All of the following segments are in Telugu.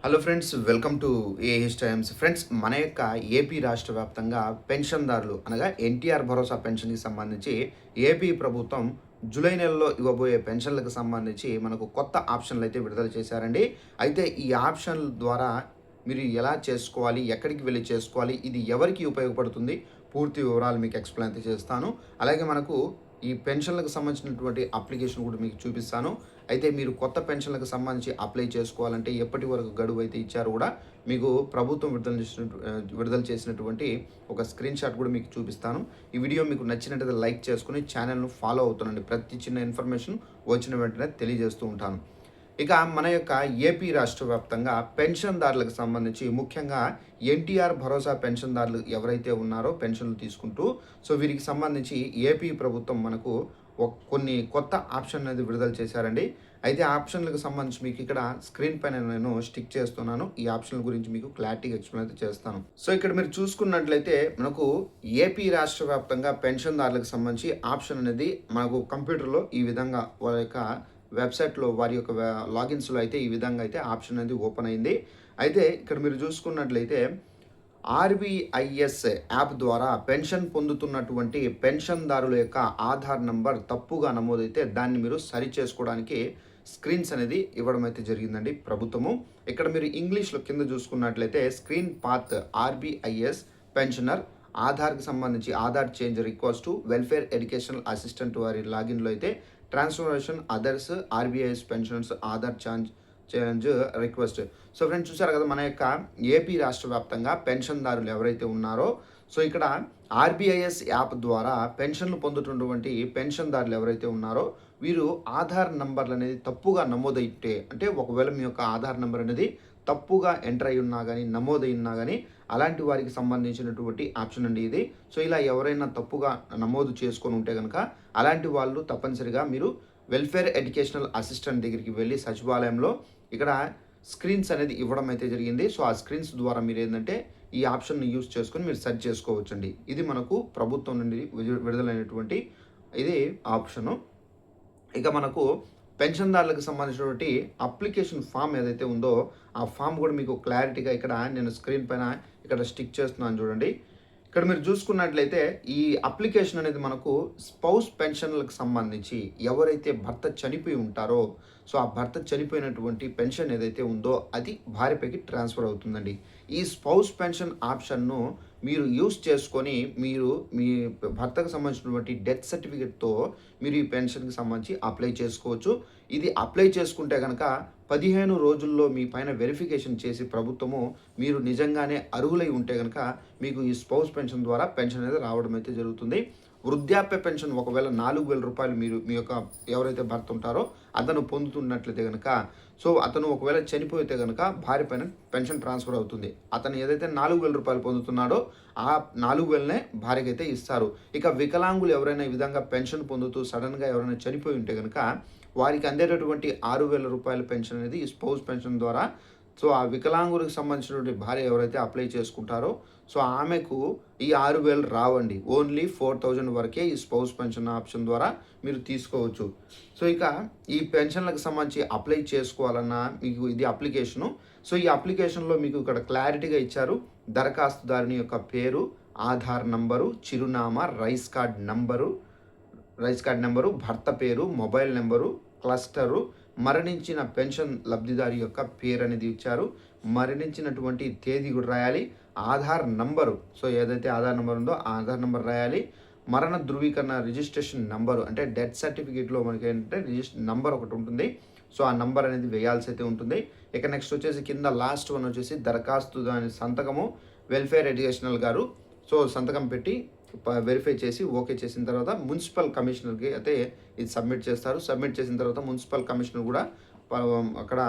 Hello friends, welcome to AH times. Friends, మన యొక్క ఏపీ రాష్ట్ర వ్యాప్తంగా పెన్షన్దారులు అనగా ఎన్టీఆర్ భరోసా పెన్షన్కి సంబంధించి ఏపీ ప్రభుత్వం జూలై నెలలో ఇవ్వబోయే పెన్షన్లకు సంబంధించి మనకు కొత్త ఆప్షన్లు అయితే విడుదల చేశారండి. అయితే ఈ ఆప్షన్ల ద్వారా మీరు ఎలా చేసుకోవాలి, ఎక్కడికి వెళ్ళి చేసుకోవాలి, ఇది ఎవరికి ఉపయోగపడుతుంది, పూర్తి వివరాలు మీకు ఎక్స్ప్లెయిన్ అయితే చేస్తాను. అలాగే మనకు ఈ పెన్షన్లకు సంబంధించినటువంటి అప్లికేషన్ కూడా మీకు చూపిస్తాను. అయితే మీరు కొత్త పెన్షన్లకు సంబంధించి అప్లై చేసుకోవాలంటే ఎప్పటి వరకు గడువు అయితే ఇచ్చారో కూడా మీకు ప్రభుత్వం విడుదల చేసినటువంటి ఒక స్క్రీన్ షాట్ కూడా మీకు చూపిస్తాను. ఈ వీడియో మీకు నచ్చినట్లయితే లైక్ చేసుకుని ఛానల్ను ఫాలో అవుతానండి. ప్రతి చిన్న ఇన్ఫర్మేషన్ వచ్చిన వెంటనే తెలియజేస్తూ ఉంటాను. ఇక మన యొక్క ఏపీ రాష్ట్ర వ్యాప్తంగా పెన్షన్దారులకు సంబంధించి ముఖ్యంగా ఎన్టీఆర్ భరోసా పెన్షన్దారులు ఎవరైతే ఉన్నారో పెన్షన్లు తీసుకుంటూ, సో వీరికి సంబంధించి ఏపీ ప్రభుత్వం మనకు కొన్ని కొత్త ఆప్షన్ అనేది విడుదల చేశారండి. అయితే ఆ ఆప్షన్లకు సంబంధించి మీకు ఇక్కడ స్క్రీన్ పైన నేను స్టిక్ చేస్తున్నాను. ఈ ఆప్షన్ల గురించి మీకు క్లారిటీగా ఎక్స్ప్లెయిన్ అయితే చేస్తాను. సో ఇక్కడ మీరు చూసుకున్నట్లయితే మనకు ఏపీ రాష్ట్ర వ్యాప్తంగా పెన్షన్దారులకు సంబంధించి ఆప్షన్ అనేది మనకు కంప్యూటర్లో ఈ విధంగా వాళ్ళ యొక్క వెబ్సైట్లో వారి యొక్క లాగిన్స్లో అయితే ఈ విధంగా అయితే ఆప్షన్ అనేది ఓపెన్ అయింది. అయితే ఇక్కడ మీరు చూసుకున్నట్లయితే ఆర్బీఐఎస్ యాప్ ద్వారా పెన్షన్ పొందుతున్నటువంటి పెన్షన్దారుల యొక్క ఆధార్ నంబర్ తప్పుగా నమోదైతే దాన్ని మీరు సరి చేసుకోవడానికి స్క్రీన్స్ అనేది ఇవ్వడం అయితే జరిగిందండి ప్రభుత్వము. ఇక్కడ మీరు ఇంగ్లీష్లో కింద చూసుకున్నట్లయితే స్క్రీన్ పాత్ ఆర్బీఐఎస్ పెన్షనర్ ఆధార్కి సంబంధించి Aadhaar change request welfare educational assistant వారి లాగిన్లో అయితే transformation others RBIS pensioners Aadhaar change request. So friends, చూసారు కదా మన యొక్క ఏపీ రాష్ట్ర వ్యాప్తంగా పెన్షన్దారులు ఎవరైతే ఉన్నారో, సో ఇక్కడ ఆర్బీఐఎస్ యాప్ ద్వారా పెన్షన్లు పొందుతున్నటువంటి పెన్షన్దారులు ఎవరైతే ఉన్నారో వీరు ఆధార్ నంబర్లు అనేది తప్పుగా నమోదైతే, అంటే ఒకవేళ మీ యొక్క ఆధార్ నంబర్ అనేది తప్పుగా ఎంటర్ అయి ఉన్నా కానీ నమోదై ఉన్నా కానీ అలాంటి వారికి సంబంధించినటువంటి ఆప్షన్ అండి ఇది. సో ఇలా ఎవరైనా తప్పుగా నమోదు చేసుకొని ఉంటే కనుక అలాంటి వాళ్ళు తప్పనిసరిగా మీరు వెల్ఫేర్ ఎడ్యుకేషనల్ అసిస్టెంట్ దగ్గరికి వెళ్ళి సచివాలయంలో ఇక్కడ స్క్రీన్స్ అనేది ఇవ్వడం అయితే జరిగింది. సో ఆ స్క్రీన్స్ ద్వారా మీరు ఏంటంటే ఈ ఆప్షన్ని యూస్ చేసుకొని మీరు సెర్చ్ చేసుకోవచ్చండి. ఇది మనకు ప్రభుత్వం నుండి విడుదలైనటువంటి ఇది ఆప్షను. ఇక మనకు పెన్షన్దారులకు సంబంధించినటువంటి అప్లికేషన్ ఫామ్ ఏదైతే ఉందో ఆ ఫామ్ కూడా మీకు క్లారిటీగా ఇక్కడ నేను స్క్రీన్ పైన ఇక్కడ స్టిక్ చేస్తున్నాను చూడండి. ఇక్కడ మీరు చూసుకున్నట్లయితే ఈ అప్లికేషన్ అనేది మనకు స్పౌస్ పెన్షన్లకు సంబంధించి ఎవరైతే భర్త చనిపోయి ఉంటారో, సో ఆ భర్త చనిపోయినటువంటి పెన్షన్ ఏదైతే ఉందో అది భార్యపైకి ట్రాన్స్ఫర్ అవుతుందండి. ఈ స్పౌస్ పెన్షన్ ఆప్షన్ను మీరు యూస్ చేసుకొని మీరు మీ భర్తకు సంబంధించినటువంటి డెత్ సర్టిఫికేట్తో మీరు ఈ పెన్షన్కి సంబంధించి అప్లై చేసుకోవచ్చు. ఇది అప్లై చేసుకుంటే కనుక 15 రోజుల్లో మీ పైన వెరిఫికేషన్ చేసి ప్రభుత్వము మీరు నిజంగానే అర్హులై ఉంటే కనుక మీకు ఈ స్పౌస్ పెన్షన్ ద్వారా పెన్షన్ అనేది రావడం అయితే జరుగుతుంది. వృద్ధాప్య పెన్షన్ ఒకవేళ 4,000 రూపాయలు మీరు మీ యొక్క ఎవరైతే భర్త ఉంటారో అతను పొందుతున్నట్లయితే కనుక, సో అతను ఒకవేళ చనిపోతే కనుక భార్య పైన పెన్షన్ ట్రాన్స్ఫర్ అవుతుంది. అతను ఏదైతే 4,000 రూపాయలు పొందుతున్నాడో ఆ 4,000నే భార్యకి అయితే ఇస్తారు. ఇక వికలాంగులు ఎవరైనా ఈ విధంగా పెన్షన్ పొందుతూ సడన్గా ఎవరైనా చనిపోయి ఉంటే కనుక వారికి అందేటటువంటి 6,000 రూపాయల పెన్షన్ అనేది ఈ స్పౌస్ పెన్షన్ ద్వారా, సో ఆ వికలాంగులకు సంబంధించినటువంటి భార్య ఎవరైతే అప్లై చేసుకుంటారో సో ఆమెకు ఈ 6,000 రావండి. ఓన్లీ 4,000 వరకే ఈ స్పౌస్ పెన్షన్ ఆప్షన్ ద్వారా మీరు తీసుకోవచ్చు. సో ఇక ఈ పెన్షన్లకు సంబంధించి అప్లై చేసుకోవాలన్నా మీకు ఇది అప్లికేషను. సో ఈ అప్లికేషన్లో మీకు ఇక్కడ క్లారిటీగా ఇచ్చారు. దరఖాస్తుదారుని యొక్క పేరు, ఆధార్ నంబరు, చిరునామా, రైస్ కార్డ్ నెంబరు, భర్త పేరు, మొబైల్ నెంబరు, క్లస్టరు, మరణించిన పెన్షన్ లబ్ధిదారి యొక్క పేరు అనేది ఇచ్చారు. మరణించినటువంటి తేదీ కూడా రాయాలి. ఆధార్ నంబరు, సో ఏదైతే ఆధార్ నెంబర్ ఉందో ఆ ఆధార్ నెంబర్ రాయాలి. మరణ ధృవీకరణ రిజిస్ట్రేషన్ నంబరు, అంటే డెత్ సర్టిఫికేట్లో మనకి ఏంటంటే నంబర్ ఒకటి ఉంటుంది. సో ఆ నంబర్ అనేది వేయాల్సి అయితే ఉంటుంది. ఇక నెక్స్ట్ వచ్చేసి కింద లాస్ట్ వన్ వచ్చేసి దరఖాస్తు దాని సంతకము వెల్ఫేర్ ఎడ్యుకేషనల్ గారు సో సంతకం పెట్టి వెరిఫై చేసి ఓకే చేసిన తర్వాత మున్సిపల్ కమిషనర్కి అయితే ఇది సబ్మిట్ చేస్తారు. సబ్మిట్ చేసిన తర్వాత మున్సిపల్ కమిషనర్ కూడా అక్కడ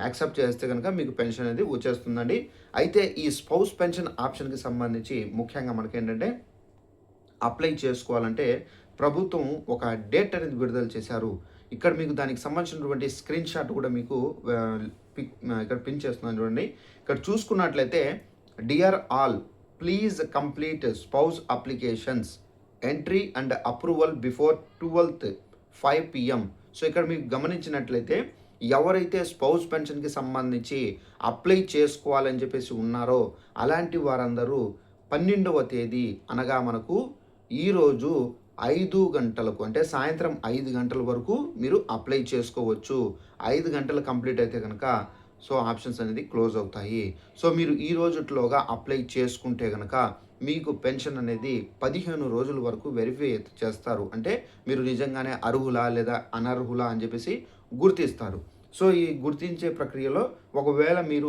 యాక్సెప్ట్ చేస్తే కనుక మీకు పెన్షన్ అనేది వచ్చేస్తుందండి. అయితే ఈ స్పౌస్ పెన్షన్ ఆప్షన్కి సంబంధించి ముఖ్యంగా మనకేంటంటే అప్లై చేసుకోవాలంటే ప్రభుత్వం ఒక డేట్ అనేది విడుదల చేశారు. ఇక్కడ మీకు దానికి సంబంధించినటువంటి స్క్రీన్ షాట్ కూడా మీకు ఇక్కడ పిన్ చేస్తున్నాను చూడండి. ఇక్కడ చూసుకున్నట్లయితే dear all, please complete spouse applications entry and approval before 12:05 PM. So ఇక్కడ మీకు గమనించినట్లయితే ఎవరైతే స్పౌస్ పెన్షన్‌కి సంబంధించి అప్లై చేసుకోవాలని చెప్పేసి ఉన్నారో అలాంటి వారందరూ 12వ తేదీ అనగా మనకు ఈరోజు 5 గంటలకు అంటే సాయంత్రం 5 గంటల వరకు మీరు అప్లై చేసుకోవచ్చు. 5 గంటలు కంప్లీట్ అయితే గనక సో ఆప్షన్స్ అనేది క్లోజ్ అవుతాయి. సో మీరు ఈ రోజుట్లోగా అప్లై చేసుకుంటే గనక మీకు పెన్షన్ అనేది 15 రోజుల వరకు వెరిఫై చేస్తారు. అంటే మీరు నిజంగానే అర్హులా లేదా అనర్హులా అని చెప్పేసి గుర్తిస్తారు. సో ఈ గుర్తించే ప్రక్రియలో ఒకవేళ మీరు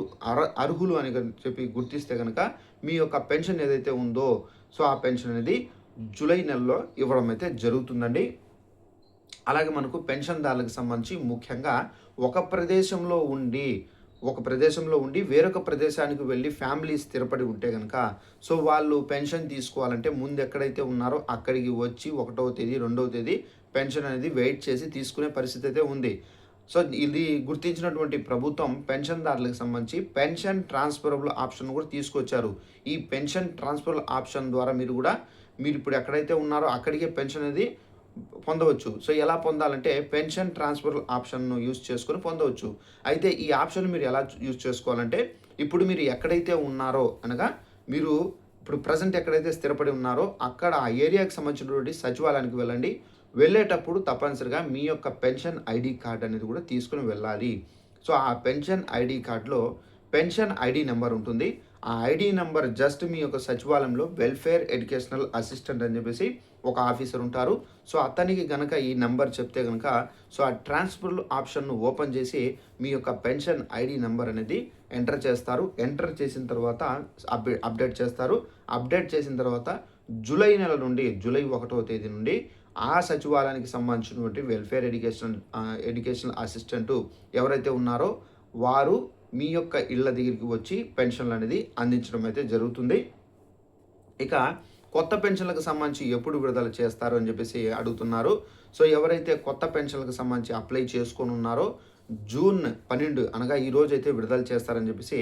అర్హులు అని చెప్పి గుర్తిస్తే గనక మీ యొక్క పెన్షన్ ఏదైతే ఉందో సో ఆ పెన్షన్ అనేది జూలై నెలలో ఇవ్వడం అయితే జరుగుతుందండి. అలాగే మనకు పెన్షన్‌దారులకు సంబంధించి ముఖ్యంగా ఒక ప్రదేశంలో ఉండి వేరొక ప్రదేశానికి వెళ్ళి ఫ్యామిలీ స్థిరపడి ఉంటే గనక సో వాళ్ళు పెన్షన్ తీసుకోవాలంటే ముందు ఎక్కడైతే ఉన్నారో అక్కడికి వచ్చి 1వ తేదీ, 2వ తేదీ పెన్షన్ అనేది వెయిట్ చేసి తీసుకునే పరిస్థితి అయితే ఉంది. సో ఇది గుర్తించినటువంటి ప్రభుత్వం పెన్షన్‌దారులకు సంబంధించి పెన్షన్ ట్రాన్స్‌ఫరబుల్ ఆప్షన్ కూడా తీసుకొచ్చారు. ఈ పెన్షన్ ట్రాన్స్‌ఫరబుల్ ఆప్షన్ ద్వారా మీరు ఇప్పుడు ఎక్కడైతే ఉన్నారో అక్కడికే పెన్షన్ అనేది పొందవచ్చు. సో ఎలా పొందాలంటే పెన్షన్ ట్రాన్స్‌ఫర్ ఆప్షన్‌ను యూజ్ చేసుకొని పొందవచ్చు. అయితే ఈ ఆప్షన్ మీరు ఎలా యూజ్ చేసుకోవాలంటే ఇప్పుడు మీరు ఎక్కడైతే ఉన్నారో అనగా మీరు ఇప్పుడు ప్రెజెంట్ ఎక్కడైతే స్థిరపడి ఉన్నారో అక్కడ ఆ ఏరియాకి సంబంధించినటువంటి సచివాలయానికి వెళ్ళండి. వెళ్ళేటప్పుడు తప్పనిసరిగా మీ యొక్క పెన్షన్ ఐడీ కార్డ్ అనేది కూడా తీసుకొని వెళ్ళాలి. సో ఆ పెన్షన్ ఐడీ కార్డ్‌లో పెన్షన్ ఐడీ నంబర్ ఉంటుంది. ఆ ఐడీ నంబర్ జస్ట్ మీ యొక్క సచివాలయంలో వెల్ఫేర్ ఎడ్యుకేషనల్ అసిస్టెంట్ అని చెప్పేసి ఒక ఆఫీసర్ ఉంటారు. సో అతనికి గనక ఈ నంబర్ చెప్తే గనక సో ఆ ట్రాన్స్ఫర్ ఆప్షన్‌ను ఓపెన్ చేసి మీ యొక్క పెన్షన్ ఐడీ నంబర్ అనేది ఎంటర్ చేస్తారు. ఎంటర్ చేసిన తర్వాత అప్డేట్ చేస్తారు. అప్డేట్ చేసిన తర్వాత జూలై నెల నుండి జూలై 1వ తేదీ నుండి ఆ సచివాలయానికి సంబంధించినటువంటి వెల్ఫేర్ ఎడ్యుకేషనల్ అసిస్టెంటు ఎవరైతే ఉన్నారో వారు మీ యొక్క ఇళ్ళ దగ్గరికి వచ్చి పెన్షన్లు అనేది అందించడం అయితే జరుగుతుంది. ఇక కొత్త పెన్షన్లకు సంబంధించి ఎప్పుడు విడుదల చేస్తారు అని చెప్పేసి అడుగుతున్నారు. సో ఎవరైతే కొత్త పెన్షన్లకు సంబంధించి అప్లై చేసుకొని ఉన్నారో జూన్ 12 అనగా ఈ రోజు అయితే విడుదల చేస్తారని చెప్పేసి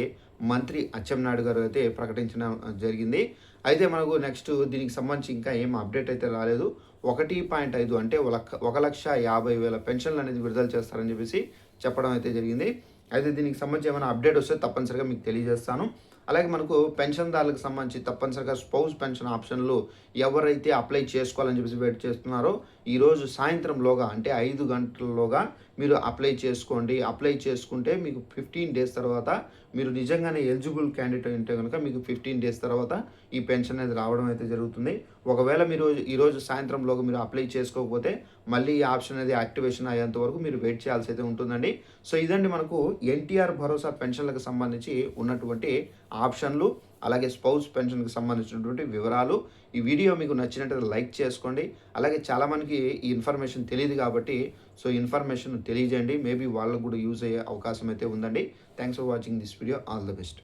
మంత్రి అచ్చెన్నాయుడు గారు అయితే ప్రకటించడం జరిగింది. అయితే మనకు నెక్స్ట్ దీనికి సంబంధించి ఇంకా ఏం అప్డేట్ అయితే రాలేదు. 1.5 అంటే 1,50,000 పెన్షన్లు అనేది విడుదల చేస్తారని చెప్పేసి చెప్పడం అయితే జరిగింది. అయితే దీనికి సంబంధించి ఏమైనా అప్డేట్ వస్తే తప్పనిసరిగా మీకు తెలియజేస్తాను. అలాగే మనకు పెన్షన్‌దారులకు సంబంధించి తప్పనిసరిగా స్పౌస్ పెన్షన్ ఆప్షన్‌లు ఎవరైతే అప్లై చేసుకోవాలని చెప్పేసి వెయిట్ చేస్తున్నారో ఈరోజు సాయంత్రంలోగా అంటే 5 గంటల్లోగా మీరు అప్లై చేసుకోండి. అప్లై చేసుకుంటే మీకు 15 డేస్ తర్వాత మీరు నిజంగానే ఎలిజిబుల్ క్యాండిడేట్ ఉంటే గనుక మీకు 15 డేస్ తర్వాత ఈ పెన్షన్ అనేది రావడం అయితే జరుగుతుంది. ఒకవేళ మీరు ఈరోజు సాయంత్రంలోగా మీరు అప్లై చేసుకోకపోతే మళ్ళీ ఈ ఆప్షన్ అనేది యాక్టివేషన్ అయ్యేంత వరకు మీరు వెయిట్ చేయాల్సి అయితే ఉంటుందండి. సో ఇదండి మనకు ఎన్టీఆర్ భరోసా పెన్షన్లకు సంబంధించి ఉన్నటువంటి ఆప్షన్లు, అలాగే స్పౌస్ పెన్షన్‌కి సంబంధించినటువంటి వివరాలు. ఈ వీడియో మీకు నచ్చినట్లయితే లైక్ చేసుకోండి. అలాగే చాలామందికి ఈ ఇన్ఫర్మేషన్ తెలీదు కాబట్టి సో ఇన్ఫర్మేషన్ తెలియజేయండి. మేబీ వాళ్ళకు కూడా యూజ్ అయ్యే అవకాశం అయితే ఉందండి. Thanks for watching this video. All the best.